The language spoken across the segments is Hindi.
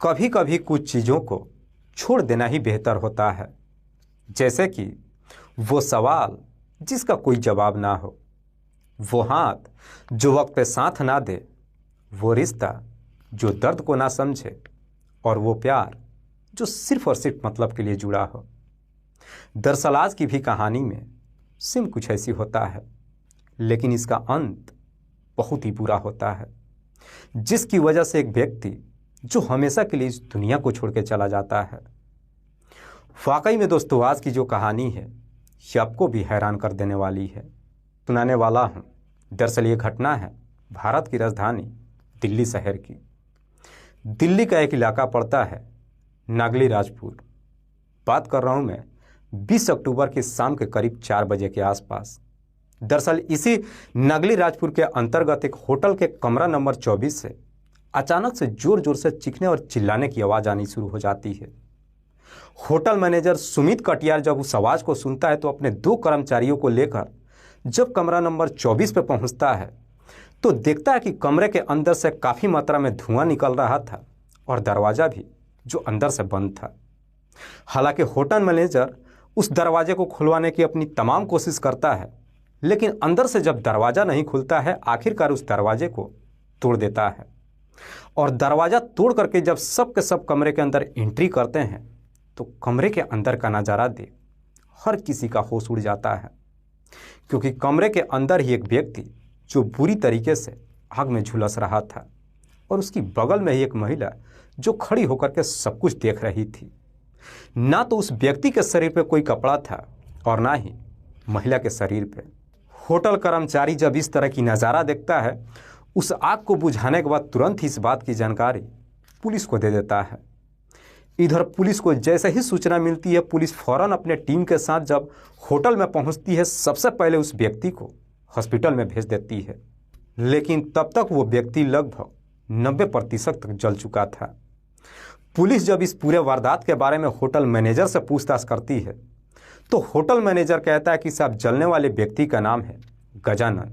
कभी कभी कुछ चीज़ों को छोड़ देना ही बेहतर होता है, जैसे कि वो सवाल जिसका कोई जवाब ना हो, वो हाथ जो वक्त पे साथ ना दे, वो रिश्ता जो दर्द को ना समझे, और वो प्यार जो सिर्फ और सिर्फ मतलब के लिए जुड़ा हो। दरअसल आज की भी कहानी में सिम कुछ ऐसी होता है, लेकिन इसका अंत बहुत ही बुरा होता है, जिसकी वजह से एक व्यक्ति जो हमेशा के लिए इस दुनिया को छोड़ के चला जाता है। वाकई में दोस्तों, आज की जो कहानी है ये आपको भी हैरान कर देने वाली है। सुनाने वाला हूँ। दरअसल ये घटना है भारत की राजधानी दिल्ली शहर की। दिल्ली का एक इलाका पड़ता है नागली राजपुर। बात कर रहा हूँ मैं 20 अक्टूबर की शाम के करीब 4 बजे के आसपास। दरअसल इसी नागली राजपुर के अंतर्गत एक होटल के कमरा नंबर 24 से अचानक से जोर जोर से चीखने और चिल्लाने की आवाज़ आनी शुरू हो जाती है। होटल मैनेजर सुमित कटियार जब उस आवाज़ को सुनता है तो अपने 2 कर्मचारियों को लेकर जब कमरा नंबर 24 पे पहुंचता है तो देखता है कि कमरे के अंदर से काफ़ी मात्रा में धुआं निकल रहा था और दरवाज़ा भी जो अंदर से बंद था। हालांकि होटल मैनेजर उस दरवाजे को खुलवाने की अपनी तमाम कोशिश करता है, लेकिन अंदर से जब दरवाज़ा नहीं खुलता है, आखिरकार उस दरवाजे को तोड़ देता है। और दरवाज़ा तोड़ करके जब सब के सब कमरे के अंदर एंट्री करते हैं तो कमरे के अंदर का नज़ारा देख हर किसी का होश उड़ जाता है, क्योंकि कमरे के अंदर ही एक व्यक्ति जो बुरी तरीके से आग में झुलस रहा था और उसकी बगल में ही एक महिला जो खड़ी होकर के सब कुछ देख रही थी। ना तो उस व्यक्ति के शरीर पे कोई कपड़ा था और ना ही महिला के शरीर पे। होटल कर्मचारी जब इस तरह की नज़ारा देखता है, उस आग को बुझाने के बाद तुरंत ही इस बात की जानकारी पुलिस को दे देता है। इधर पुलिस को जैसे ही सूचना मिलती है, पुलिस फौरन अपने टीम के साथ जब होटल में पहुंचती है, सबसे पहले उस व्यक्ति को हॉस्पिटल में भेज देती है। लेकिन तब तक वो व्यक्ति लगभग 90% तक जल चुका था। पुलिस जब इस पूरे वारदात के बारे में होटल मैनेजर से पूछताछ करती है तो होटल मैनेजर कहता है कि साहब, जलने वाले व्यक्ति का नाम है गजानन।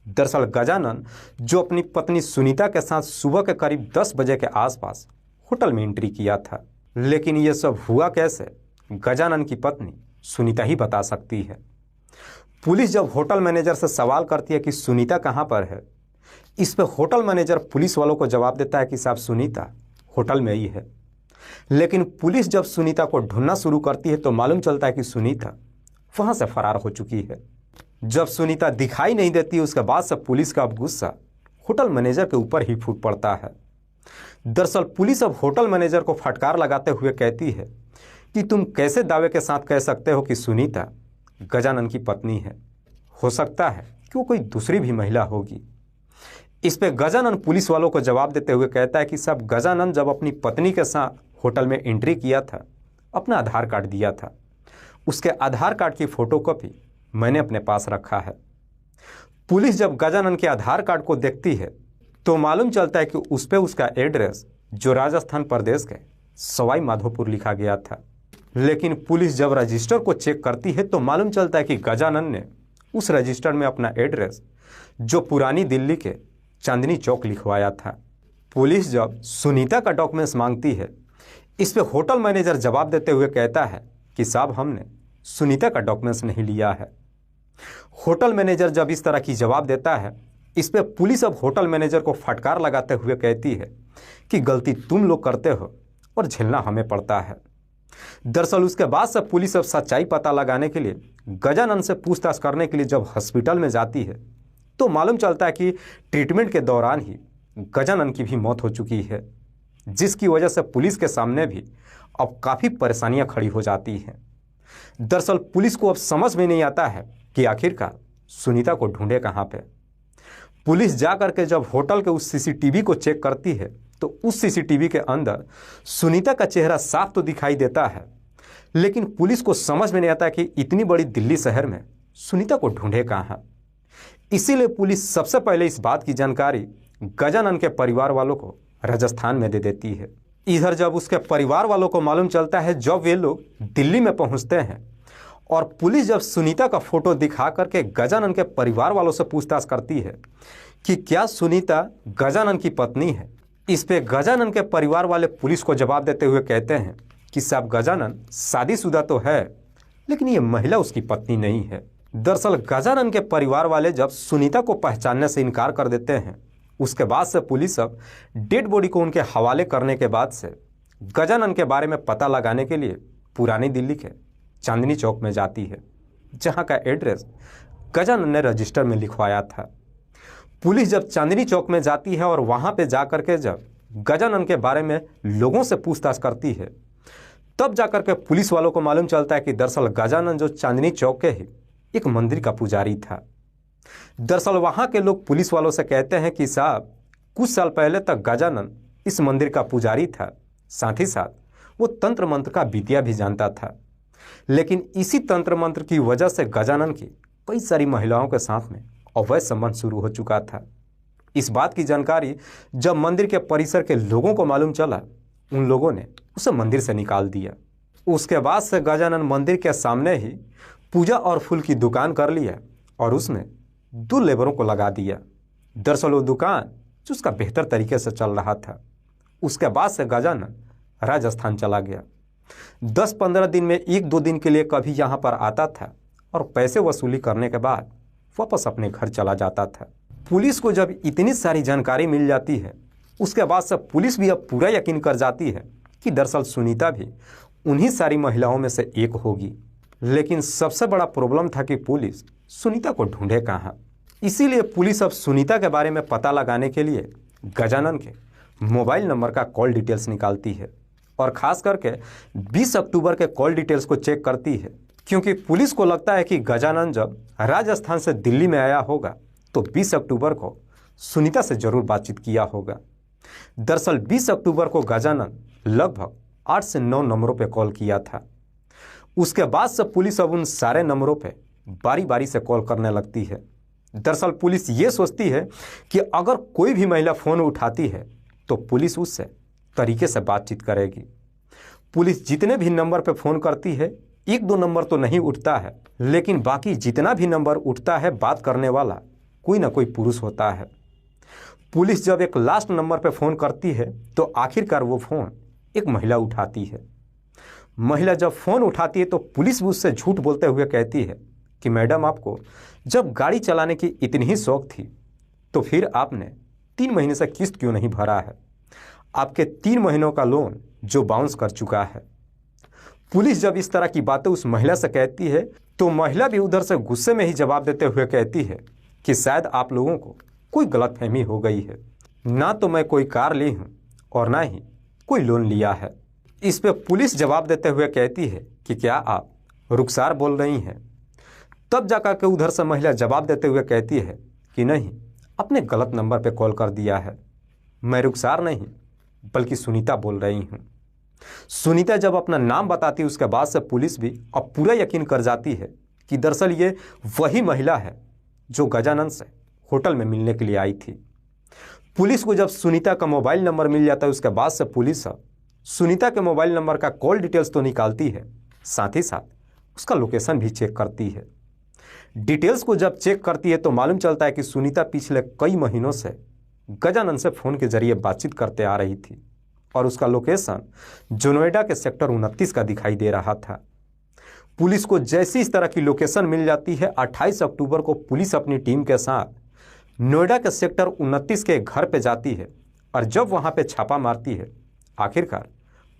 दरअसल गजानन जो अपनी पत्नी सुनीता के साथ सुबह के करीब 10 बजे के आसपास होटल में एंट्री किया था। लेकिन ये सब हुआ कैसे, गजानन की पत्नी सुनीता ही बता सकती है। पुलिस जब होटल मैनेजर से सवाल करती है कि सुनीता कहाँ पर है, इस पर होटल मैनेजर पुलिस वालों को जवाब देता है कि साहब, सुनीता होटल में ही है। लेकिन पुलिस जब सुनीता को ढूंढना शुरू करती है तो मालूम चलता है कि सुनीता वहाँ से फरार हो चुकी है। जब सुनीता दिखाई नहीं देती, उसके बाद से पुलिस का अब गुस्सा होटल मैनेजर के ऊपर ही फूट पड़ता है। दरअसल पुलिस अब होटल मैनेजर को फटकार लगाते हुए कहती है कि तुम कैसे दावे के साथ कह सकते हो कि सुनीता गजानन की पत्नी है? हो सकता है कि वो कोई दूसरी भी महिला होगी। इस पे गजानन पुलिस वालों को जवाब देते हुए कहता है कि साहब, गजानन जब अपनी पत्नी के साथ होटल में एंट्री किया था, अपना आधार कार्ड दिया था। उसके आधार कार्ड की फोटोकॉपी मैंने अपने पास रखा है। पुलिस जब गजानन के आधार कार्ड को देखती है तो मालूम चलता है कि उस पर उसका एड्रेस जो राजस्थान प्रदेश के सवाई माधोपुर लिखा गया था। लेकिन पुलिस जब रजिस्टर को चेक करती है तो मालूम चलता है कि गजानन ने उस रजिस्टर में अपना एड्रेस जो पुरानी दिल्ली के चांदनी चौक लिखवाया था। पुलिस जब सुनीता का डॉक्यूमेंट्स मांगती है, इस पे होटल मैनेजर जवाब देते हुए कहता है कि साहब, हमने सुनीता का डॉक्यूमेंट्स नहीं लिया है। होटल मैनेजर जब इस तरह की जवाब देता है, इस पे पुलिस अब होटल मैनेजर को फटकार लगाते हुए कहती है कि गलती तुम लोग करते हो और झेलना हमें पड़ता है। दरअसल उसके बाद से पुलिस अब सच्चाई पता लगाने के लिए गजानन से पूछताछ करने के लिए जब हॉस्पिटल में जाती है तो मालूम चलता है कि ट्रीटमेंट के दौरान ही गजानन की भी मौत हो चुकी है, जिसकी वजह से पुलिस के सामने भी अब काफ़ी परेशानियां खड़ी हो जाती हैं। दरअसल पुलिस को अब समझ में नहीं आता है कि आखिरकार सुनीता को ढूंढे कहाँ पे। पुलिस जा करके जब होटल के उस सीसीटीवी को चेक करती है तो उस सीसीटीवी के अंदर सुनीता का चेहरा साफ तो दिखाई देता है, लेकिन पुलिस को समझ में नहीं आता कि इतनी बड़ी दिल्ली शहर में सुनीता को ढूंढे कहाँ। इसीलिए पुलिस सबसे पहले इस बात की जानकारी गजानन के परिवार वालों को राजस्थान में दे देती है। इधर जब उसके परिवार वालों को मालूम चलता है, जब वे लोग दिल्ली में पहुंचते हैं और पुलिस जब सुनीता का फोटो दिखा करके गजानन के परिवार वालों से पूछताछ करती है कि क्या सुनीता गजानन की पत्नी है, इस पे गजानन के परिवार वाले पुलिस को जवाब देते हुए कहते हैं कि साहब गजानन शादीशुदा तो है, लेकिन ये महिला उसकी पत्नी नहीं है। दरअसल गजानन के परिवार वाले जब सुनीता को पहचानने से इनकार कर देते हैं, उसके बाद से पुलिस अब डेड बॉडी को उनके हवाले करने के बाद से गजानन के बारे में पता लगाने के लिए पुरानी दिल्ली के चांदनी चौक में जाती है, जहां का एड्रेस गजानन ने रजिस्टर में लिखवाया था। पुलिस जब चांदनी चौक में जाती है और वहां पे जाकर के जब गजानन के बारे में लोगों से पूछताछ करती है, तब जाकर के पुलिस वालों को मालूम चलता है कि दरअसल गजानन जो चांदनी चौक के ही एक मंदिर का पुजारी था। दरअसल वहां के लोग पुलिस वालों से कहते हैं कि साहब कुछ साल पहले तक गजानन इस मंदिर का पुजारी था, साथ ही साथ वो तंत्र मंत्र का विद्या भी जानता था। लेकिन इसी तंत्र मंत्र की वजह से गजानन की कई सारी महिलाओं के साथ में अवैध संबंध शुरू हो चुका था। इस बात की जानकारी जब मंदिर के परिसर के लोगों को मालूम चला, उन लोगों ने उसे मंदिर से निकाल दिया। उसके बाद से गजानन मंदिर के सामने ही पूजा और फूल की दुकान कर लिया और उसमें 2 लेबरों को लगा दिया। दरअसल वो दुकान जो उसका बेहतर तरीके से चल रहा था। उसके बाद से गजानन राजस्थान चला गया। 10-15 दिन में 1-2 दिन के लिए कभी यहाँ पर आता था और पैसे वसूली करने के बाद वापस अपने घर चला जाता था। पुलिस को जब इतनी सारी जानकारी मिल जाती है, उसके बाद से पुलिस भी अब पूरा यकीन कर जाती है कि दरअसल सुनीता भी उन्हीं सारी महिलाओं में से एक होगी। लेकिन सबसे बड़ा प्रॉब्लम था कि पुलिस सुनीता को ढूंढे कहाँ। इसीलिए पुलिस अब सुनीता के बारे में पता लगाने के लिए गजानन के मोबाइल नंबर का कॉल डिटेल्स निकालती है और ख़ास करके 20 अक्टूबर के कॉल डिटेल्स को चेक करती है, क्योंकि पुलिस को लगता है कि गजानन जब राजस्थान से दिल्ली में आया होगा तो 20 अक्टूबर को सुनीता से जरूर बातचीत किया होगा। दरअसल 20 अक्टूबर को गजानन लगभग 8 से 9 नंबरों पर कॉल किया था। उसके बाद से पुलिस अब उन सारे नंबरों पर बारी बारी से कॉल करने लगती है। दरअसल पुलिस ये सोचती है कि अगर कोई भी महिला फ़ोन उठाती है तो पुलिस उससे तरीके से बातचीत करेगी। पुलिस जितने भी नंबर पर फ़ोन करती है, 1-2 नंबर तो नहीं उठता है, लेकिन बाकी जितना भी नंबर उठता है बात करने वाला कोई ना कोई पुरुष होता है। पुलिस जब एक लास्ट नंबर पर फ़ोन करती है तो आखिरकार वो फ़ोन एक महिला उठाती है। महिला जब फ़ोन उठाती है तो पुलिस भी उससे झूठ बोलते हुए कहती है कि मैडम, आपको जब गाड़ी चलाने की इतनी ही शौक थी तो फिर आपने 3 महीने से किस्त क्यों नहीं भरा है? आपके 3 महीनों का लोन जो बाउंस कर चुका है। पुलिस जब इस तरह की बातें उस महिला से कहती है तो महिला भी उधर से गुस्से में ही जवाब देते हुए कहती है कि शायद आप लोगों को कोई गलतफहमी हो गई है। ना तो मैं कोई कार ली हूँ और ना ही कोई लोन लिया है। इस पे पुलिस जवाब देते हुए कहती है कि क्या आप रुखसार बोल रही हैं? तब जाकर के उधर से महिला जवाब देते हुए कहती है कि नहीं, आपने गलत नंबर पे कॉल कर दिया है। मैं रुखसार नहीं बल्कि सुनीता बोल रही हूँ। सुनीता जब अपना नाम बताती है उसके बाद से पुलिस भी अब पूरा यकीन कर जाती है कि दरअसल ये वही महिला है जो गजानन से होटल में मिलने के लिए आई थी। पुलिस को जब सुनीता का मोबाइल नंबर मिल जाता है उसके बाद से पुलिस अब सुनीता के मोबाइल नंबर का कॉल डिटेल्स तो निकालती है, साथ ही साथ उसका लोकेशन भी चेक करती है। डिटेल्स को जब चेक करती है तो मालूम चलता है कि सुनीता पिछले कई महीनों से गजानन से फ़ोन के जरिए बातचीत करते आ रही थी और उसका लोकेशन जो नोएडा के सेक्टर 29 का दिखाई दे रहा था। पुलिस को जैसी इस तरह की लोकेशन मिल जाती है, 28 अक्टूबर को पुलिस अपनी टीम के साथ नोएडा के सेक्टर 29 के घर पे जाती है और जब वहाँ पे छापा मारती है, आखिरकार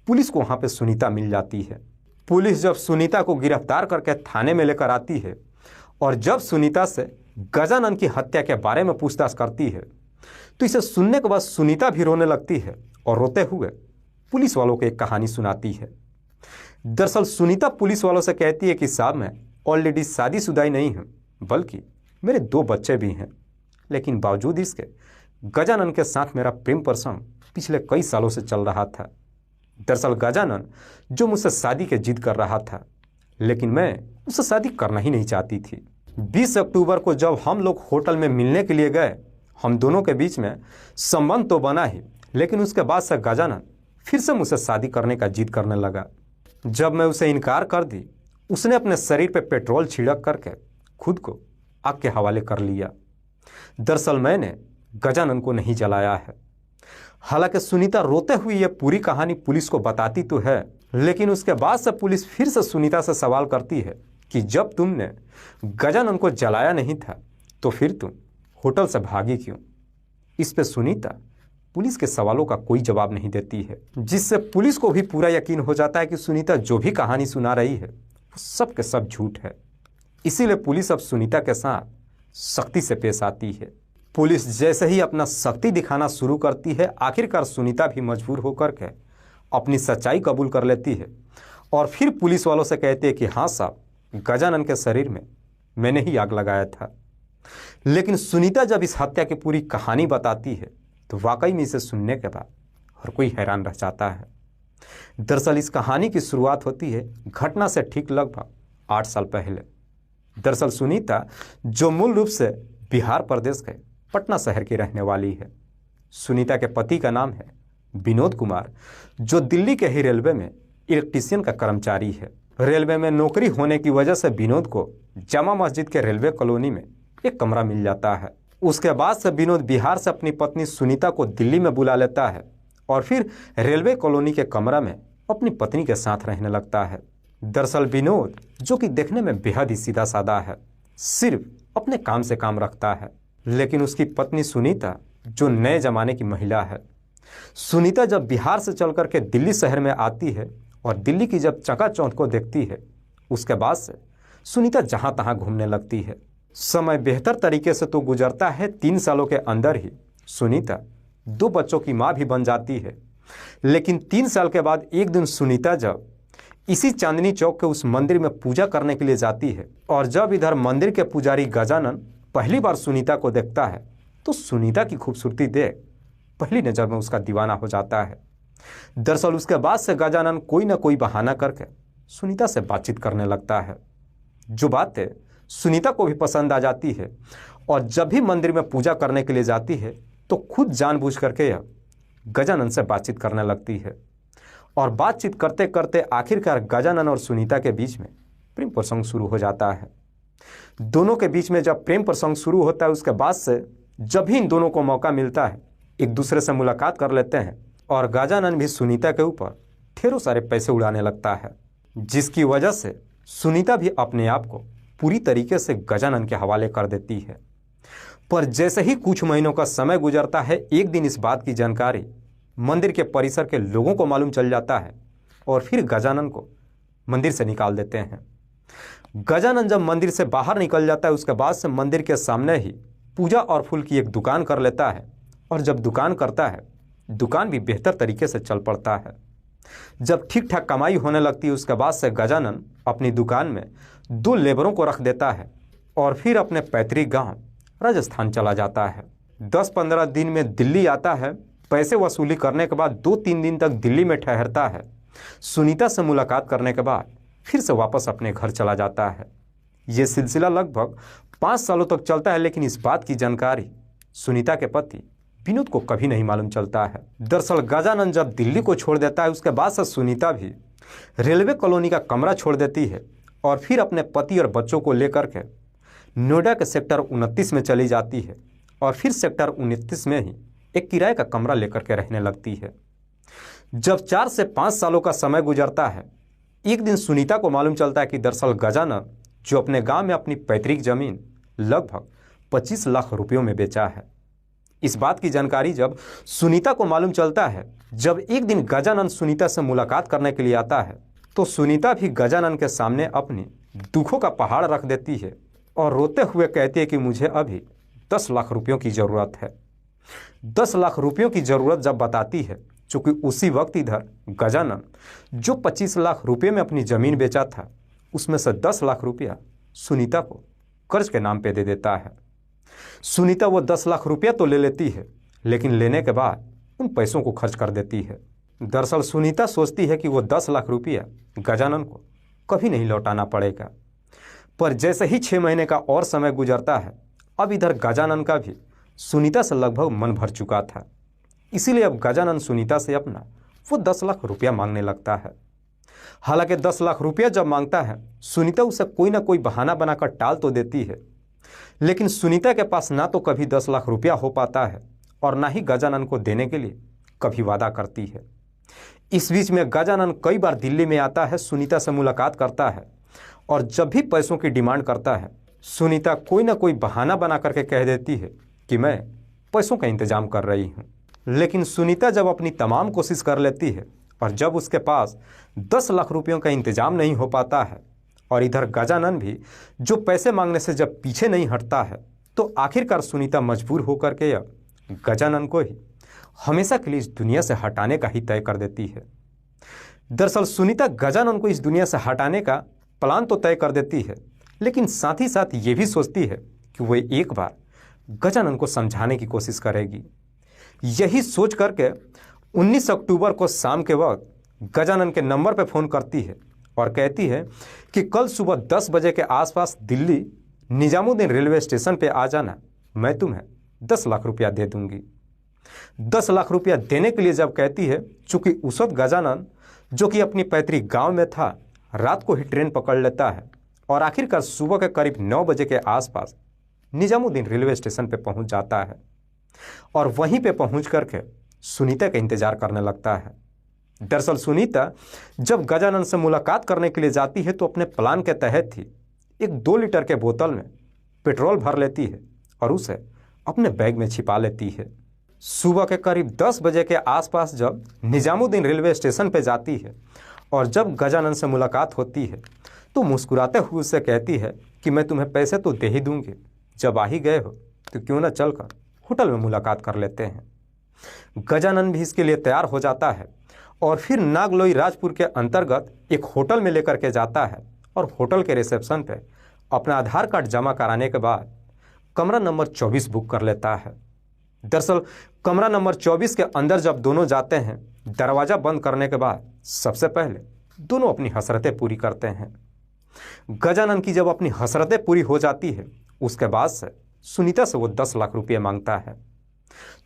पुलिस को वहाँ पे सुनीता मिल जाती है। पुलिस जब सुनीता को गिरफ्तार करके थाने में लेकर आती है और जब सुनीता से गजानन की हत्या के बारे में पूछताछ करती है तो इसे सुनने के बाद सुनीता भी रोने लगती है और रोते हुए पुलिस वालों को एक कहानी सुनाती है। दरअसल सुनीता पुलिस वालों से कहती है कि साहब, मैं ऑलरेडी शादीशुदा ही नहीं हूँ बल्कि मेरे 2 बच्चे भी हैं, लेकिन बावजूद इसके गजानन के साथ मेरा प्रेम प्रसंग पिछले कई सालों से चल रहा था। दरअसल गजानन जो मुझसे शादी की जिद कर रहा था, लेकिन मैं उससे शादी करना ही नहीं चाहती थी। 20 अक्टूबर को जब हम लोग होटल में मिलने के लिए गए, हम दोनों के बीच में संबंध तो बना ही, लेकिन उसके बाद से गजानन फिर से मुझसे शादी करने का जिद करने लगा। जब मैं उसे इनकार कर दी, उसने अपने शरीर पर पेट्रोल छिड़क करके खुद को आग के हवाले कर लिया। दरअसल मैंने गजानन को नहीं जलाया है, हालांकि सुनीता रोते हुए यह पूरी कहानी पुलिस को बताती तो है, लेकिन उसके बाद से पुलिस फिर से सुनीता से सवाल करती है कि जब तुमने गजानन को जलाया नहीं था तो फिर तुम होटल से भागी क्यों। इस पे सुनीता पुलिस के सवालों का कोई जवाब नहीं देती है, जिससे पुलिस को भी पूरा यकीन हो जाता है कि सुनीता जो भी कहानी सुना रही है वो सब के सब झूठ है। इसीलिए पुलिस अब सुनीता के साथ सख्ती से पेश आती है। पुलिस जैसे ही अपना सख्ती दिखाना शुरू करती है, आखिरकार सुनीता भी मजबूर होकर के अपनी सच्चाई कबूल कर लेती है और फिर पुलिस वालों से कहती है कि हाँ साहब, गजानन के शरीर में मैंने ही आग लगाया था। लेकिन सुनीता जब इस हत्या की पूरी कहानी बताती है तो वाकई में इसे सुनने के बाद हर कोई हैरान रह जाता है। दरअसल इस कहानी की शुरुआत होती है घटना से ठीक लगभग 8 साल पहले। दरअसल सुनीता, जो मूल रूप से बिहार प्रदेश के पटना शहर की रहने वाली है। सुनीता के पति का नाम है विनोद कुमार, जो दिल्ली के ही रेलवे में इलेक्ट्रीशियन का कर्मचारी है। रेलवे में नौकरी होने की वजह से विनोद को जामा मस्जिद के रेलवे कॉलोनी में एक कमरा मिल जाता है। उसके बाद से विनोद बिहार से अपनी पत्नी सुनीता को दिल्ली में बुला लेता है और फिर रेलवे कॉलोनी के कमरा में अपनी पत्नी के साथ रहने लगता है। दरअसल विनोद, जो कि देखने में बेहद ही सीधा साधा है, सिर्फ अपने काम से काम रखता है, लेकिन उसकी पत्नी सुनीता जो नए जमाने की महिला है। सुनीता जब बिहार से चल करके दिल्ली शहर में आती है और दिल्ली की जब चकाचौंध को देखती है, उसके बाद से सुनीता जहां तहां घूमने लगती है। समय बेहतर तरीके से तो गुजरता है। 3 सालों के अंदर ही सुनीता 2 बच्चों की मां भी बन जाती है। लेकिन 3 साल के बाद एक दिन सुनीता जब इसी चांदनी चौक के उस मंदिर में पूजा करने के लिए जाती है और जब इधर मंदिर के पुजारी गजानन पहली बार सुनीता को देखता है तो सुनीता की खूबसूरती देख पहली नज़र में उसका दीवाना हो जाता है। दरअसल उसके बाद से गजानन कोई ना कोई बहाना करके सुनीता से बातचीत करने लगता है, जो बातें सुनीता को भी पसंद आ जाती है। और जब भी मंदिर में पूजा करने के लिए जाती है तो खुद जानबूझ करके यह गजानन से बातचीत करने लगती है। और बातचीत करते करते आखिरकार गजानन और सुनीता के बीच में प्रेम प्रसंग शुरू हो जाता है। दोनों के बीच में जब प्रेम प्रसंग शुरू होता है, उसके बाद से जब भी इन दोनों को मौका मिलता है एक दूसरे से मुलाकात कर लेते हैं और गजानन भी सुनीता के ऊपर ढेरों सारे पैसे उड़ाने लगता है, जिसकी वजह से सुनीता भी अपने आप को पूरी तरीके से गजानन के हवाले कर देती है। पर जैसे ही कुछ महीनों का समय गुजरता है, एक दिन इस बात की जानकारी मंदिर के परिसर के लोगों को मालूम चल जाता है और फिर गजानन को मंदिर से निकाल देते हैं। गजानन जब मंदिर से बाहर निकल जाता है, उसके बाद से मंदिर के सामने ही पूजा और फूल की एक दुकान कर लेता है और जब दुकान करता है, दुकान भी बेहतर तरीके से चल पड़ता है। जब ठीक ठाक कमाई होने लगती है, उसके बाद से गजानन अपनी दुकान में 2 लेबरों को रख देता है और फिर अपने पैतृक गांव राजस्थान चला जाता है। 10-15 दिन में दिल्ली आता है। पैसे वसूली करने के बाद 2-3 दिन तक दिल्ली में ठहरता है। सुनीता से मुलाकात करने के बाद फिर से वापस अपने घर चला जाता है। ये सिलसिला लगभग 5 सालों तक चलता है, लेकिन इस बात की जानकारी सुनीता के पति विनोद को कभी नहीं मालूम चलता है। दरअसल गजानन जब दिल्ली को छोड़ देता है, उसके बाद से सुनीता भी रेलवे कॉलोनी का कमरा छोड़ देती है और फिर अपने पति और बच्चों को लेकर के नोएडा के सेक्टर 29 में चली जाती है और फिर सेक्टर 29 में ही एक किराए का कमरा लेकर के रहने लगती है। जब 4 से 5 सालों का समय गुजरता है, एक दिन सुनीता को मालूम चलता है कि दरअसल गजानन जो अपने गांव में अपनी पैतृक जमीन लगभग 25 लाख रुपयों में बेचा है। इस बात की जानकारी जब सुनीता को मालूम चलता है, जब एक दिन गजानन सुनीता से मुलाकात करने के लिए आता है, तो सुनीता भी गजानन के सामने अपनी दुखों का पहाड़ रख देती है और रोते हुए कहती है कि मुझे अभी 10 लाख रुपयों की ज़रूरत है। 10 लाख रुपयों की ज़रूरत जब बताती है, चूँकि उसी वक्त इधर गजानन जो 25 लाख रुपये में अपनी ज़मीन बेचा था, उसमें से 10 लाख रुपया सुनीता को कर्ज के नाम पे दे देता है। सुनीता वो 10 लाख रुपया तो ले लेती है, लेकिन लेने के बाद उन पैसों को खर्च कर देती है। दरअसल सुनीता सोचती है कि वो 10 लाख रुपया गजानन को कभी नहीं लौटाना पड़ेगा। पर जैसे ही 6 महीने का और समय गुजरता है, अब इधर गजानन का भी सुनीता से लगभग मन भर चुका था। इसीलिए अब गजानन सुनीता से अपना वो 10 लाख रुपया मांगने लगता है। हालांकि 10 लाख रुपया जब मांगता है, सुनीता उसे कोई ना कोई बहाना बनाकर टाल तो देती है, लेकिन सुनीता के पास ना तो कभी 10 लाख रुपया हो पाता है और ना ही गजानन को देने के लिए कभी वादा करती है। इस बीच में गजानन कई बार दिल्ली में आता है, सुनीता से मुलाकात करता है और जब भी पैसों की डिमांड करता है, सुनीता कोई ना कोई बहाना बना करके कह देती है कि मैं पैसों का इंतजाम कर रही हूँ। लेकिन सुनीता जब अपनी तमाम कोशिश कर लेती है और जब उसके पास 10 लाख रुपयों का इंतजाम नहीं हो पाता है और इधर गजानन भी जो पैसे मांगने से जब पीछे नहीं हटता है, तो आखिरकार सुनीता मजबूर होकर के अब गजानन को ही हमेशा के लिए इस दुनिया से हटाने का ही तय कर देती है। दरअसल सुनीता गजानन को इस दुनिया से हटाने का प्लान तो तय कर देती है, लेकिन साथ ही साथ ये भी सोचती है कि वो एक बार गजानन को समझाने की कोशिश करेगी। यही सोच करके 19 अक्टूबर को शाम के वक्त गजानन के नंबर पर फ़ोन करती है और कहती है कि कल सुबह 10 बजे के आसपास दिल्ली निजामुद्दीन रेलवे स्टेशन पे आ जाना, मैं तुम्हें 10 लाख रुपया दे दूंगी। 10 लाख रुपया देने के लिए जब कहती है, चूंकि उस वक्त गजानन जो कि अपनी पैतृक गांव में था, रात को ही ट्रेन पकड़ लेता है और आखिरकार सुबह के करीब 9 बजे के आसपास निजामुद्दीन रेलवे स्टेशन पर पहुंच जाता है और वहीं पे पहुंच करके सुनीता का इंतजार करने लगता है। दरअसल सुनीता जब गजानन से मुलाकात करने के लिए जाती है तो अपने प्लान के तहत ही एक 2 लीटर के बोतल में पेट्रोल भर लेती है और उसे अपने बैग में छिपा लेती है। सुबह के करीब 10 बजे के आसपास जब निजामुद्दीन रेलवे स्टेशन पर जाती है और जब गजानन से मुलाकात होती है तो मुस्कुराते हुए उसे कहती है कि मैं तुम्हें पैसे तो दे ही दूंगी, जब आ ही गए हो तो क्यों ना चलकर होटल में मुलाकात कर लेते हैं। गजानन भी इसके लिए तैयार हो जाता है और फिर नागलोई राजपुर के अंतर्गत एक होटल में लेकर के जाता है और होटल के रिसेप्शन पे अपना आधार कार्ड जमा कराने के बाद कमरा नंबर 24 बुक कर लेता है। दरअसल कमरा नंबर 24 के अंदर जब दोनों जाते हैं, दरवाज़ा बंद करने के बाद सबसे पहले दोनों अपनी हसरतें पूरी करते हैं। गजानन की जब अपनी हसरतें पूरी हो जाती है, उसके बाद से सुनीता से वो 10 लाख रुपये मांगता है।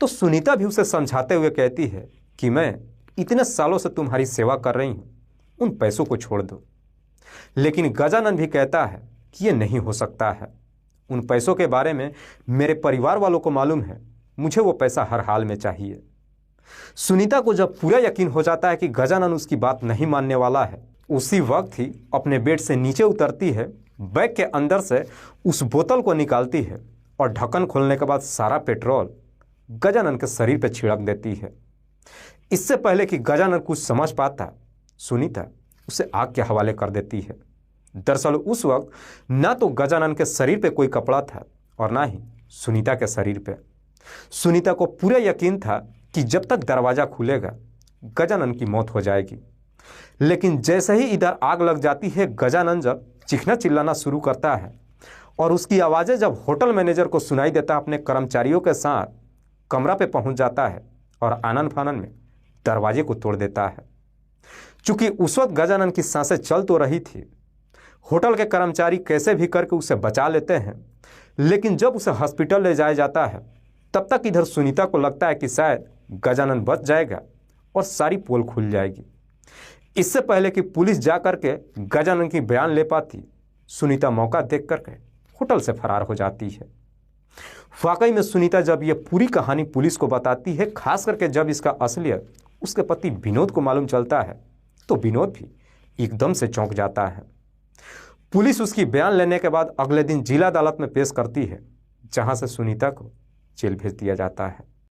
तो सुनीता भी उसे समझाते हुए कहती है कि मैं इतने सालों से तुम्हारी सेवा कर रही हूँ, उन पैसों को छोड़ दो। लेकिन गजानन भी कहता है कि ये नहीं हो सकता है, उन पैसों के बारे में मेरे परिवार वालों को मालूम है, मुझे वो पैसा हर हाल में चाहिए। सुनीता को जब पूरा यकीन हो जाता है कि गजानन उसकी बात नहीं मानने वाला है, उसी वक्त ही अपने बेड से नीचे उतरती है, बैग के अंदर से उस बोतल को निकालती है और ढक्कन खोलने के बाद सारा पेट्रोल गजानन के शरीर पर छिड़क देती है। इससे पहले कि गजानन कुछ समझ पाता, सुनीता उसे आग के हवाले कर देती है। दरअसल उस वक्त ना तो गजानन के शरीर पे कोई कपड़ा था और ना ही सुनीता के शरीर पे। सुनीता को पूरा यकीन था कि जब तक दरवाज़ा खुलेगा गजानन की मौत हो जाएगी। लेकिन जैसे ही इधर आग लग जाती है, गजानन जब चीखना चिल्लाना शुरू करता है और उसकी आवाज़ें जब होटल मैनेजर को सुनाई देता, अपने कर्मचारियों के साथ कमरा पे पहुंच जाता है और आनन फानन में दरवाजे को तोड़ देता है। चूंकि उस वक्त गजानन की सांसें चल तो रही थी, होटल के कर्मचारी कैसे भी करके उसे बचा लेते हैं, लेकिन जब उसे हॉस्पिटल ले जाया जाता है तब तक इधर सुनीता को लगता है कि शायद गजानन बच जाएगा और सारी पोल खुल जाएगी। इससे पहले कि पुलिस जा करके गजानन की बयान ले पाती, सुनीता मौका देख करके होटल से फरार हो जाती है। वाकई में सुनीता जब ये पूरी कहानी पुलिस को बताती है, खास करके जब इसका असलियत उसके पति विनोद को मालूम चलता है, तो विनोद भी एकदम से चौंक जाता है। पुलिस उसकी बयान लेने के बाद अगले दिन जिला अदालत में पेश करती है, जहां से सुनीता को जेल भेज दिया जाता है।